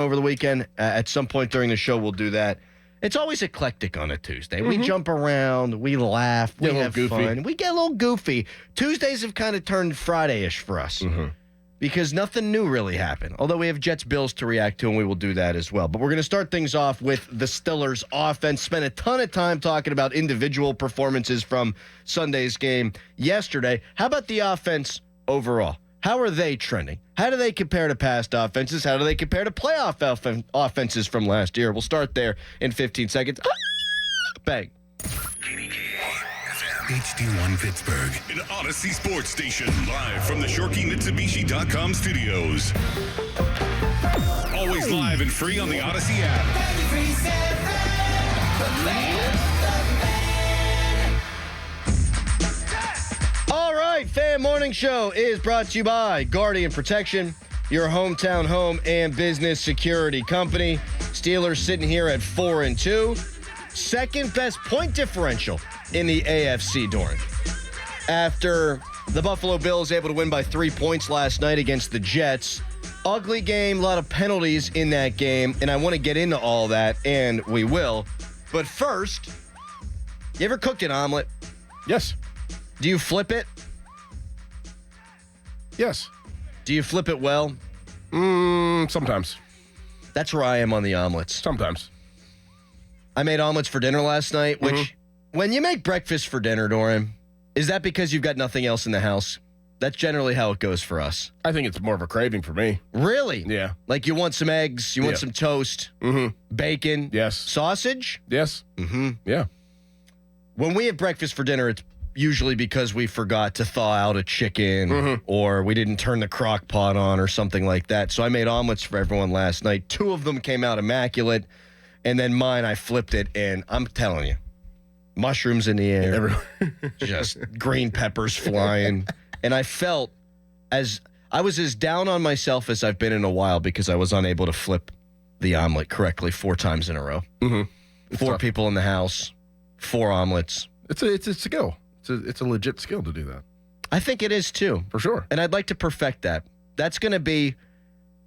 over the weekend. At some point during the show, we'll do that. It's always eclectic on a Tuesday. We jump around, we laugh, we have fun. We get a little goofy. Tuesdays have kind of turned Friday-ish for us because nothing new really happened. Although we have Jets-Bills to react to, and we will do that as well. But we're going to start things off with the Steelers' offense. Spent a ton of time talking about individual performances from Sunday's game yesterday. How about the offense overall? How are they trending? How do they compare to past offenses? How do they compare to playoff offenses from last year? We'll start there in 15 seconds. Bang. HD1 Pittsburgh. An Odyssey Sports Station, live from the ShorkeyMitsubishi.com studios. Always live and free on the Odyssey app. All right, Fan Morning Show is brought to you by Guardian Protection, your hometown home and business security company. Steelers sitting here at 4-2. Second best point differential in the AFC, Dorin. After the Buffalo Bills able to win by 3 points last night against the Jets. Ugly game, a lot of penalties in that game, and I want to get into all that, and we will. But first, you ever cooked an omelet? Yes. Do you flip it? Yes. Do you flip it well? Sometimes. That's where I am on the omelets. Sometimes. I made omelets for dinner last night, which, when you make breakfast for dinner, Dorin, is that because you've got nothing else in the house? That's generally how it goes for us. I think it's more of a craving for me. Really? Yeah. Like you want some eggs, you want some toast, bacon, Yes. sausage? Yes. Yeah. When we have breakfast for dinner, it's usually because we forgot to thaw out a chicken or we didn't turn the crock pot on or something like that. So I made omelets for everyone last night. 2 of them came out immaculate, and then mine, I flipped it, and I'm telling you, mushrooms in the air, just green peppers flying. And I felt I was as down on myself as I've been in a while because I was unable to flip the omelet correctly 4 times in a row. 4 people in the house, 4 omelets. It's a skill. It's a legit skill to do that. I think it is too. For sure. And I'd like to perfect that. That's going to be,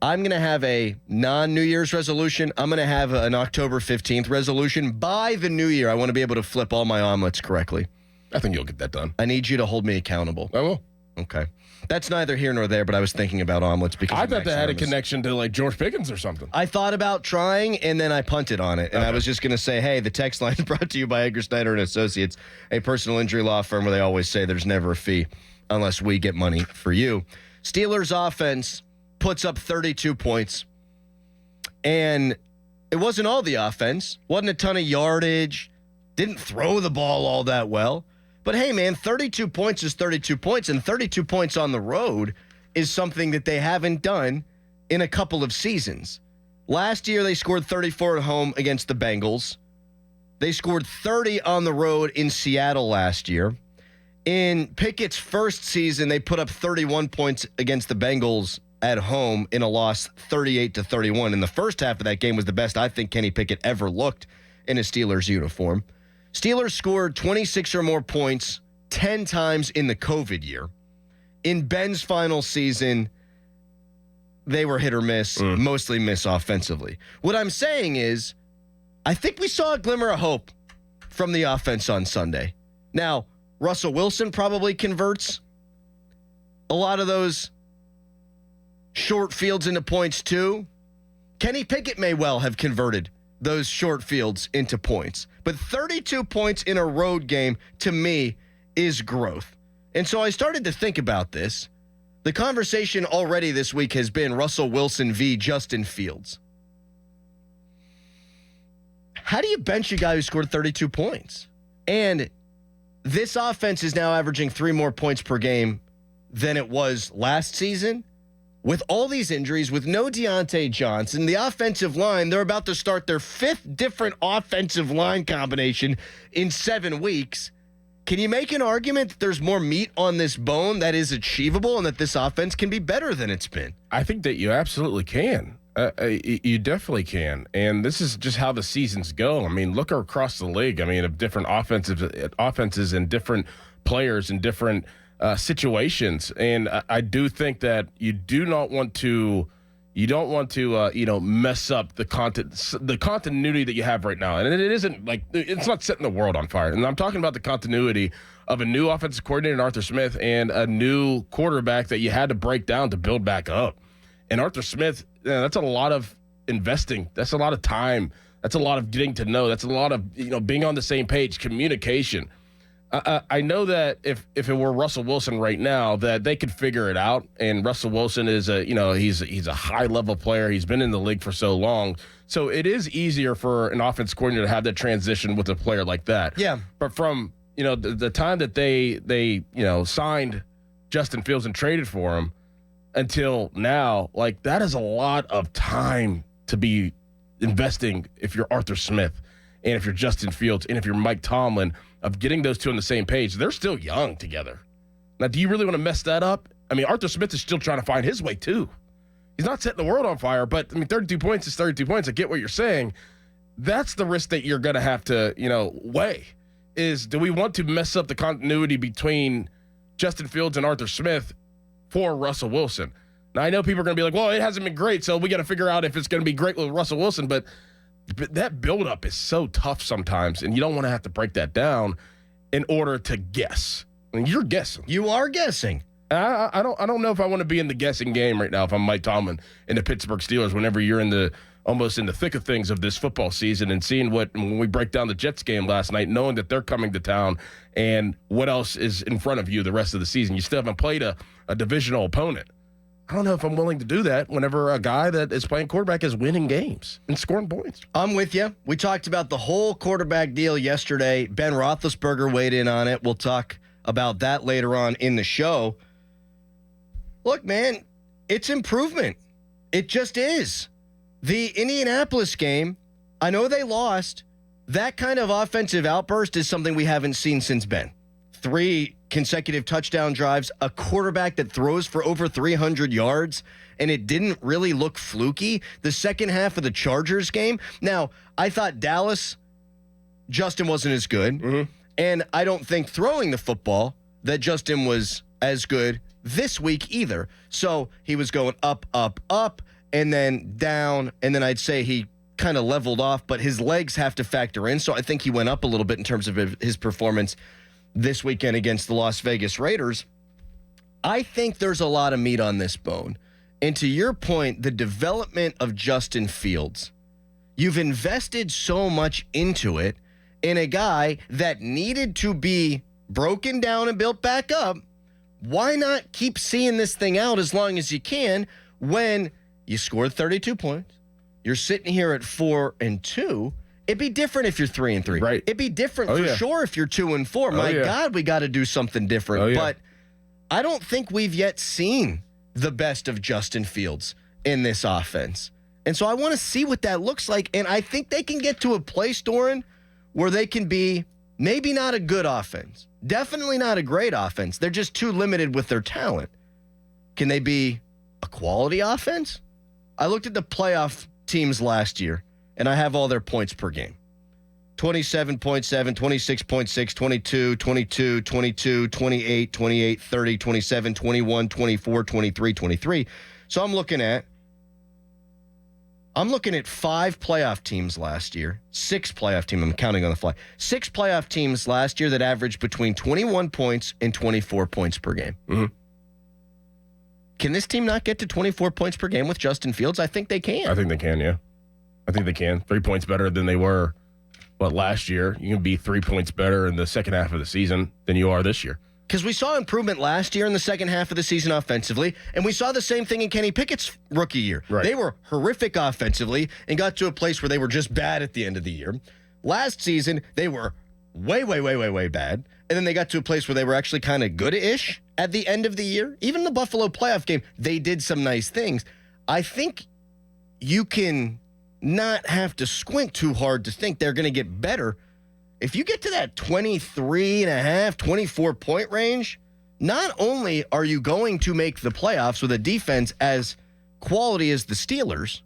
I'm going to have a non-New Year's resolution. I'm going to have an October 15th resolution. By the new year, I want to be able to flip all my omelets correctly. I think you'll get that done. I need you to hold me accountable. I will. Okay. That's neither here nor there, but I was thinking about omelets because I thought that had a connection to like George Pickens or something. I thought about trying, and then I punted on it. And I was just going to say, hey, the text line is brought to you by Edgar Snyder & Associates, a personal injury law firm where they always say there's never a fee unless we get money for you. Steelers offense puts up 32 points, and it wasn't all the offense. Wasn't a ton of yardage. Didn't throw the ball all that well. But hey, man, 32 points is 32 points, and 32 points on the road is something that they haven't done in a couple of seasons. Last year, they scored 34 at home against the Bengals. They scored 30 on the road in Seattle last year. In Pickett's first season, they put up 31 points against the Bengals at home in a loss 38-31. And the first half of that game was the best I think Kenny Pickett ever looked in a Steelers uniform. Steelers scored 26 or more points 10 times in the COVID year. In Ben's final season, they were hit or miss, mostly miss offensively. What I'm saying is, I think we saw a glimmer of hope from the offense on Sunday. Now, Russell Wilson probably converts a lot of those short fields into points too. Kenny Pickett may well have converted those short fields into points. But 32 points in a road game, to me, is growth. And so I started to think about this. The conversation already this week has been Russell Wilson v. Justin Fields. How do you bench a guy who scored 32 points? And this offense is now averaging 3 more points per game than it was last season. With all these injuries, with no Deontay Johnson, the offensive line, they're about to start their 5th different offensive line combination in 7 weeks. Can you make an argument that there's more meat on this bone that is achievable and that this offense can be better than it's been? I think that you absolutely can. You definitely can. And this is just how the seasons go. I mean, look across the league. I mean, of different offenses and different players and different situations. And I do think that you do not want to, You don't want to, mess up the continuity that you have right now. And it isn't like, it's not setting the world on fire. And I'm talking about the continuity of a new offensive coordinator in Arthur Smith and a new quarterback that you had to break down to build back up. And Arthur Smith, that's a lot of investing. That's a lot of time. That's a lot of getting to know. That's a lot of, being on the same page, communication. I know that if it were Russell Wilson right now, that they could figure it out. And Russell Wilson is he's a high level player. He's been in the league for so long. So it is easier for an offense coordinator to have that transition with a player like that. Yeah. But from, the time that they signed Justin Fields and traded for him until now, like that is a lot of time to be investing if you're Arthur Smith and if you're Justin Fields and if you're Mike Tomlin, of getting those two on the same page. They're still young together. Now, do you really want to mess that up? I mean, Arthur Smith is still trying to find his way, too. He's not setting the world on fire, but, 32 points is 32 points. I get what you're saying. That's the risk that you're going to have to, weigh, is do we want to mess up the continuity between Justin Fields and Arthur Smith for Russell Wilson? Now, I know people are going to be like, well, it hasn't been great, so we got to figure out if it's going to be great with Russell Wilson, but that buildup is so tough sometimes, and you don't want to have to break that down in order to guess. I mean, you're guessing. You are guessing. I don't know if I want to be in the guessing game right now if I'm Mike Tomlin and the Pittsburgh Steelers whenever you're almost in the thick of things of this football season and seeing when we break down the Jets game last night, knowing that they're coming to town and what else is in front of you the rest of the season. You still haven't played a divisional opponent. I don't know if I'm willing to do that whenever a guy that is playing quarterback is winning games and scoring points. I'm with you. We talked about the whole quarterback deal yesterday. Ben Roethlisberger weighed in on it. We'll talk about that later on in the show. Look, man, it's improvement. It just is. The Indianapolis game, I know they lost. That kind of offensive outburst is something we haven't seen since Ben. 3 consecutive touchdown drives, a quarterback that throws for over 300 yards, and it didn't really look fluky. The second half of the Chargers game. Now, I thought Dallas, Justin wasn't as good, and I don't think throwing the football that Justin was as good this week either. So he was going up, up, up, and then down, and then I'd say he kind of leveled off, but his legs have to factor in, so I think he went up a little bit in terms of his performance this weekend against the Las Vegas Raiders. I think there's a lot of meat on this bone. And to your point, the development of Justin Fields, you've invested so much into it in a guy that needed to be broken down and built back up. Why not keep seeing this thing out as long as you can when you scored 32 points? You're sitting here at 4-2. It'd be different if you're 3-3. Right. It'd be different for sure if you're 2-4. My God, we got to do something different. But I don't think we've yet seen the best of Justin Fields in this offense. And so I want to see what that looks like. And I think they can get to a place, Dorin, where they can be maybe not a good offense, definitely not a great offense. They're just too limited with their talent. Can they be a quality offense? I looked at the playoff teams last year, and I have all their points per game. 27.7, 26.6, 22, 22, 22, 28, 28, 30, 27, 21, 24, 23, 23. So I'm looking at 5 playoff teams last year, 6 playoff teams, I'm counting on the fly, 6 playoff teams last year that averaged between 21 points and 24 points per game. Mm-hmm. Can this team not get to 24 points per game with Justin Fields? I think they can. I think they can, yeah. I think they can. 3 points better than they were, last year. You can be 3 points better in the second half of the season than you are this year. Because we saw improvement last year in the second half of the season offensively, and we saw the same thing in Kenny Pickett's rookie year. Right. They were horrific offensively and got to a place where they were just bad at the end of the year. Last season, they were way, way, way, way, way bad, and then they got to a place where they were actually kind of good-ish at the end of the year. Even the Buffalo playoff game, they did some nice things. I think you can not have to squint too hard to think they're going to get better. If you get to that 23.5, 24-point range, not only are you going to make the playoffs with a defense as quality as the Steelers,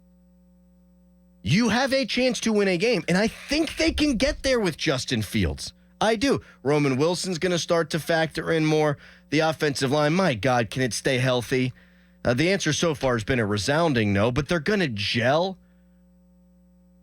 you have a chance to win a game. And I think they can get there with Justin Fields. I do. Roman Wilson's going to start to factor in more. The offensive line, my God, can it stay healthy? The answer so far has been a resounding no, but they're going to gel.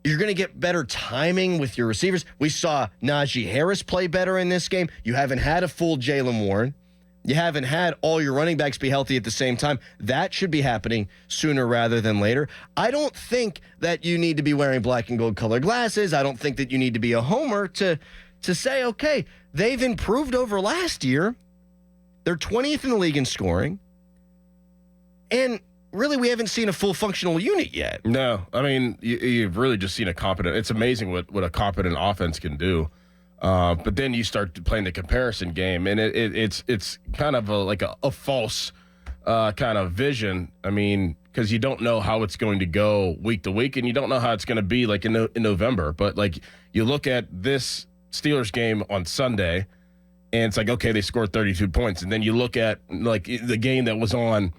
You're going to get better timing with your receivers. We saw Najee Harris play better in this game. You haven't had a full Jaylen Warren. You haven't had all your running backs be healthy at the same time. That should be happening sooner rather than later. I don't think that you need to be wearing black and gold colored glasses. I don't think that you need to be a homer to say, okay, they've improved over last year. They're 20th in the league in scoring. And really, we haven't seen a full functional unit yet. No, I mean, you've really just seen a competent. It's amazing what a competent offense can do. But then you start playing the comparison game, and it's kind of like a false kind of vision. I mean, because you don't know how it's going to go week to week, and you don't know how it's going to be like in November. But like you look at this Steelers game on Sunday, and it's like, okay, they scored 32 points, and then you look at like the game that was on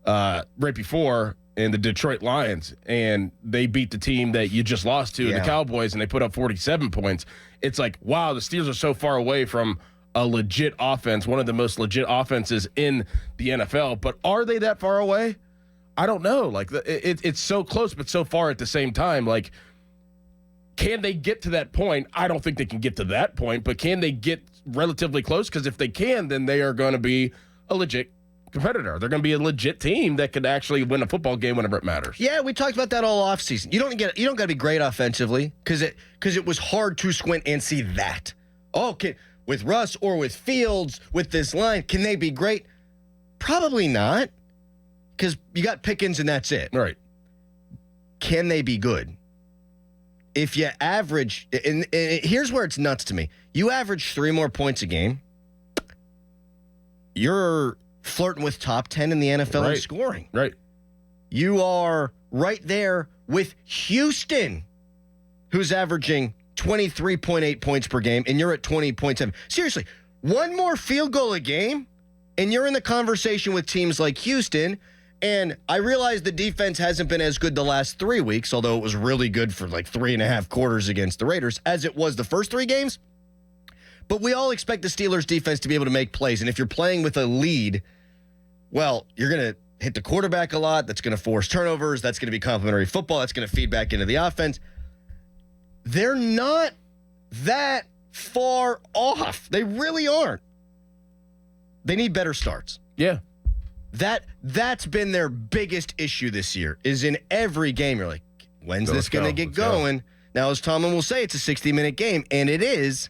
right before in the Detroit Lions, and they beat the team that you just lost to, the Cowboys, and they put up 47 points. It's like, wow, the Steelers are so far away from a legit offense, one of the most legit offenses in the NFL. But are they that far away? I don't know. Like, it's so close, but so far at the same time. Like, can they get to that point? I don't think they can get to that point, but can they get relatively close? Because if they can, then they are going to be a legit competitor. They're going to be a legit team that could actually win a football game whenever it matters. Yeah, we talked about that all offseason. You don't got to be great offensively because it was hard to squint and see that. Oh, with Russ or with Fields with this line, can they be great? Probably not, because you got Pickens and that's it. Right. Can they be good? If you average, and here's where it's nuts to me. You average 3 more points a game, you're flirting with top 10 in the NFL in scoring. Right. You are right there with Houston, who's averaging 23.8 points per game, and you're at 20.7. Seriously, 1 more field goal a game, and you're in the conversation with teams like Houston. And I realize the defense hasn't been as good the last 3 weeks, although it was really good for like 3.5 quarters against the Raiders, as it was the first 3 games. But we all expect the Steelers defense to be able to make plays. And if you're playing with a lead, well, you're going to hit the quarterback a lot. That's going to force turnovers. That's going to be complimentary football. That's going to feed back into the offense. They're not that far off. They really aren't. They need better starts. Yeah. That's been their biggest issue this year, is in every game. You're like, when's this going to get going? Now, as Tomlin will say, it's a 60-minute game, and it is.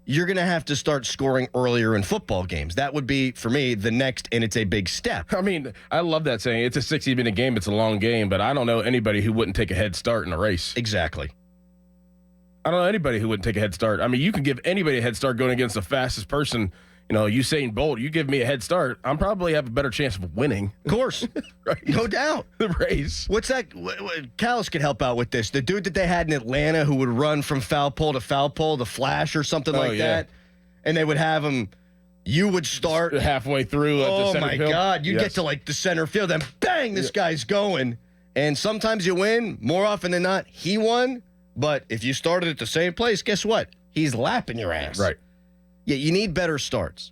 You're going to have to start scoring earlier in football games. That would be, for me, the next, and it's a big step. I mean, I love that saying. It's a 60-minute game. It's a long game, but I don't know anybody who wouldn't take a head start in a race. Exactly. I don't know anybody who wouldn't take a head start. I mean, you can give anybody a head start going against the fastest person. You know, Usain Bolt, you give me a head start, I'm probably have a better chance of winning. Of course. Right? No doubt. The race. What's that? Callis could help out with this. The dude that they had in Atlanta who would run from foul pole to foul pole, the Flash or something like that. And they would have him, you would start halfway through. Oh, at the my field. God. You get to like the center field, and bang, this guy's going. And sometimes you win. More often than not, he won. But if you started at the same place, guess what? He's lapping your ass. Right. Yeah, you need better starts.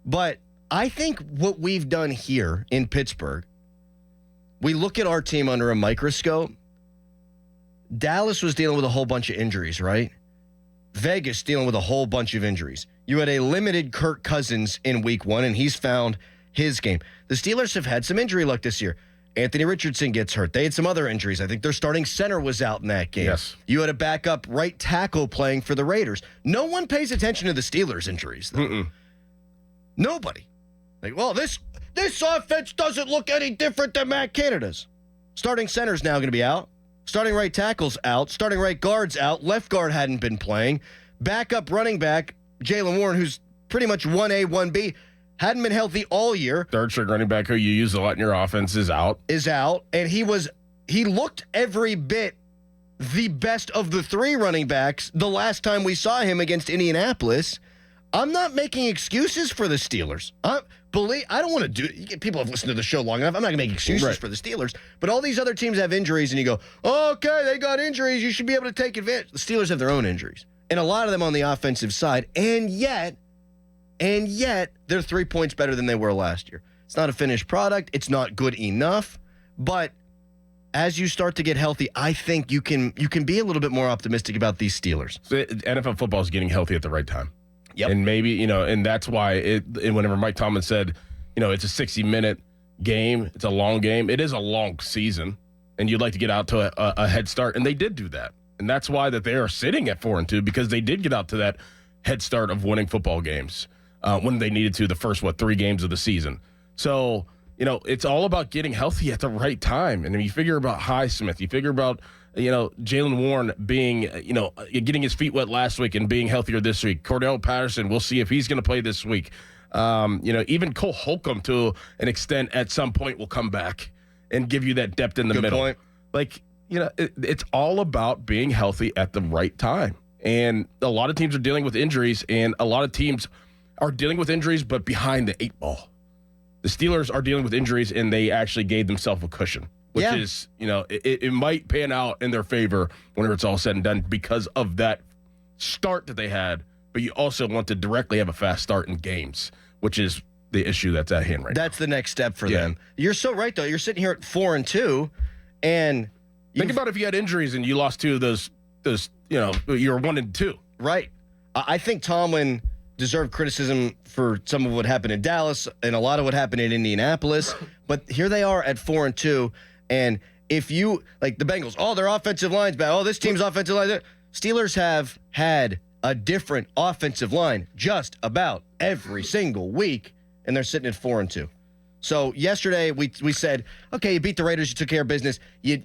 But I think what we've done here in Pittsburgh, we look at our team under a microscope. Dallas was dealing with a whole bunch of injuries, right? Vegas dealing with a whole bunch of injuries. You had a limited Kirk Cousins in week 1, and he's found his game. The Steelers have had some injury luck this year. Anthony Richardson gets hurt. They had some other injuries. I think their starting center was out in that game. Yes. You had a backup right tackle playing for the Raiders. No one pays attention to the Steelers' injuries, though. Nobody. Like, well, this offense doesn't look any different than Matt Canada's. Starting center's now going to be out. Starting right tackle's out. Starting right guard's out. Left guard hadn't been playing. Backup running back, Jaylen Warren, who's pretty much 1A, 1B, hadn't been healthy all year. Third string running back who you use a lot in your offense is out. And he looked every bit the best of the 3 running backs the last time we saw him against Indianapolis. I'm not making excuses for the Steelers. I don't want to do it. People have listened to the show long enough. I'm not going to make excuses for the Steelers. But all these other teams have injuries, and you go, okay, they got injuries. You should be able to take advantage. The Steelers have their own injuries, and a lot of them on the offensive side. And yet, they're 3 points better than they were last year. It's not a finished product. It's not good enough. But as you start to get healthy, I think you can be a little bit more optimistic about these Steelers. So NFL football is getting healthy at the right time. Yep. And maybe, and that's why and whenever Mike Tomlin said, it's a 60-minute game, it's a long game, it is a long season, and you'd like to get out to a head start, and they did do that. And that's why that they are sitting at 4-2, because they did get out to that head start of winning football games when they needed to the first, 3 games of the season. So, it's all about getting healthy at the right time. And then you figure about Highsmith, you figure about Jalen Warren being, getting his feet wet last week and being healthier this week. Cordell Patterson, we'll see if he's going to play this week. Even Cole Holcomb to an extent at some point will come back and give you that depth in the middle. Point. Like, it's all about being healthy at the right time. And a lot of teams are dealing with injuries, and a lot of teams are dealing with injuries, but behind the 8 ball. The Steelers are dealing with injuries, and they actually gave themselves a cushion. Which is, it might pan out in their favor whenever it's all said and done because of that start that they had. But you also want to directly have a fast start in games, which is the issue that's at hand right now. That's the next step for them. You're so right, though. You're sitting here at 4-2, and think about if you had injuries and you lost 2 of those. You're 1-2. Right. I think Tomlin deserved criticism for some of what happened in Dallas and a lot of what happened in Indianapolis. But here they are at 4-2. And if you, like the Bengals, their offensive line's bad. This team's offensive line. Steelers have had a different offensive line just about every single week, and they're sitting at 4-2. So yesterday we said, okay, you beat the Raiders, you took care of business. You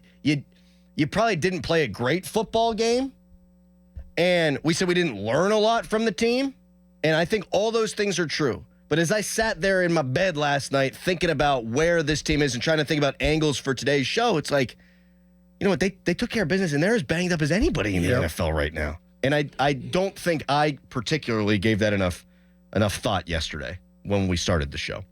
probably didn't play a great football game, and we said we didn't learn a lot from the team, and I think all those things are true. But as I sat there in my bed last night thinking about where this team is and trying to think about angles for today's show, it's like, you know what, they took care of business, and they're as banged up as anybody in the NFL right now. And I don't think I particularly gave that enough thought yesterday when we started the show.